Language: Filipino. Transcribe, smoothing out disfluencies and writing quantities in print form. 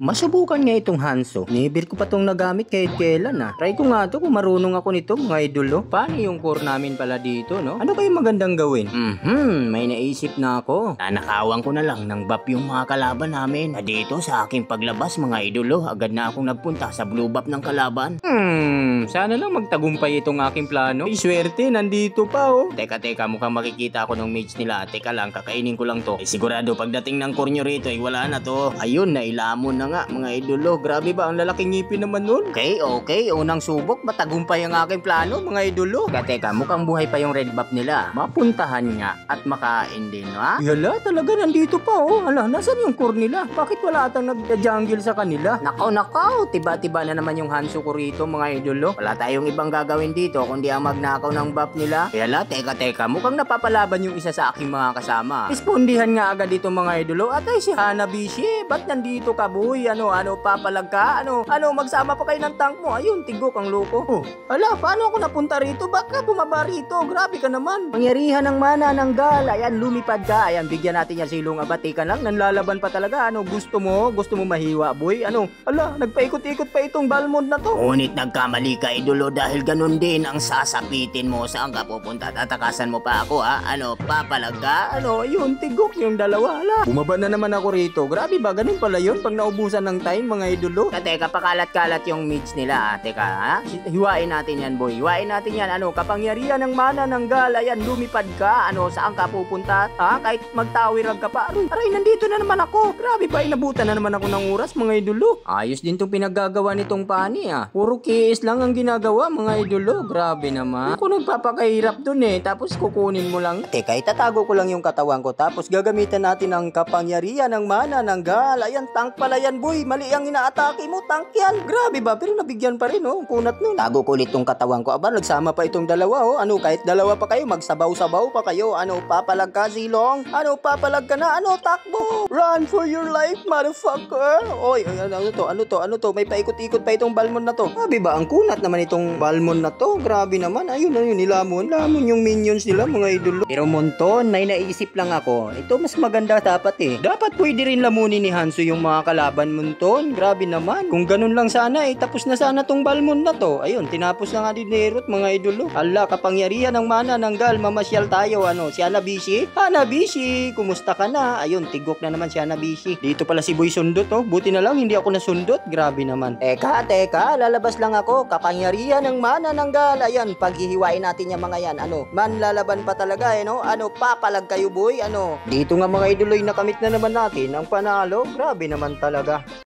Masubukan nga itong Hanzo. Never ko pa itong nagamit kahit kailan Try ko nga ito kung marunong ako nito mga idolo. Paano yung core namin pala dito no? Ano kayo magandang gawin? May naisip na ako. Nanakawan ko na lang ng buff yung mga kalaban namin. Dito sa aking paglabas mga idolo, agad na akong nagpunta sa blue buff ng kalaban. Sana lang magtagumpay itong aking plano. Ay swerte, nandito pa Teka, mukhang makikita ako ng mates nila. Teka lang, kakainin ko lang to. Sigurado pagdating ng core nyo rito ay wala na to. Ayun, nailamon na nga mga idolo. Grabe ba ang lalaking ngipin naman nun? Okay, unang subok, matagumpay ang aking plano mga idolo. Teka, mukhang buhay pa yung red buff nila. Mapuntahan nga at makain din Yala, talaga nandito pa Hala, nasan yung core nila? Bakit wala atang nag-jungle sa kanila? Nakaw, tiba-tiba na naman yung Hanzo ko rito mga idolo. Wala tayong ibang gagawin dito kundi ang magnakaw ng buff nila. Yala, teka, mukhang napapalaban yung isa sa aking mga kasama. Respondihan nga agad dito mga idolo. Atay si Hanabishi, ba't nandito ka boy? Ano, papalag ka? Ano, magsama pa kayo ng tank mo. Ayun, tigok ang loko. Hala, paano ako napunta rito? Ba't ka bumaba rito? Grabe ka naman. Mangyarihan ng mana ng gal. Ayan, lumipad ka. Ayan, bigyan natin yan silong abati ka lang. Nanlalaban pa talaga. Gusto mo mahiwa, boy? Hala, nagpaikot-ikot pa itong Balmond na to. Ngunit nagkamali ka, idolo, dahil ganun din ang sasapitin mo. Saan ka pupunta? Tatakasan mo pa ako, papalag ka? Ayun, tigok yung dalawa. Hala, bumaba na naman ako rito. Grabe ba? Ganun pala yun pag naubusan ng time, mga idolo. Teka, pakalat-kalat yung mids nila. Teka, hiwain natin yan, boy. Hiwain natin yan. Kapangyarihan ng mana ng gal. Ayan, lumipad ka. Saan ka pupunta? Kahit magtawirag ka pa. Aray, nandito na naman ako. Grabe ba? Inabutan na naman ako ng oras, mga idolo. Ayos din tong pinaggagawa nitong pani, Puro kiis lang ang ginagawa, mga idolo. Grabe naman. Ako nagpapakahirap dun tapos kukunin mo lang. Teka, itatago ko lang yung katawan ko. Tapos gagamitan natin ang kapangyarihan ng mana ng gal. Ayan, tank pala yan, boy. Mali ang inaatake mo, tank yan. Grabe ba? Pero nabigyan pa rin, kunat nun. Tago ko ulit tong katawan ko. Aba, nagsama pa itong dalawa, kahit dalawa pa kayo, magsabaw-sabaw pa kayo. Papalag ka, Zilong? Papalag ka na? Takbo! Run for your life, motherfucker! Oy, ano to? May paikot-ikot pa itong Balmond na to. Grabe ba? Ang kunat naman itong Balmond na to. Grabe naman. Ayun, nilamon yung minions nila, mga idolo. Pero Monton, may naisip lang ako. Ito mas maganda dapat Dapat pwede rin lamunin ni Hanzo yung mga kalaban, Monton. Grabe naman. Kung ganun lang sana tapos na sana tong Balmond na to. Ayun, tinapos na nga din ni Herot, mga idolo. Hala, kapangyarihan ng mana ng gal. Mamasyal tayo, si Hanabishi. Hanabishi, kumusta ka na? Ayun, tigok na naman si Hanabishi. Dito pala si Boy Sundot, Buti na lang hindi ako nasundot. Grabe naman. Teka, lalabas lang ako. Kapangyarihan ng mana ng gal. Ayan, paghihiwain natin yung mga yan. Manlalaban pa talaga, papalag kayo, boy. Dito nga mga idoloy, nakamit na naman natin ang panalo. Grabe naman talaga.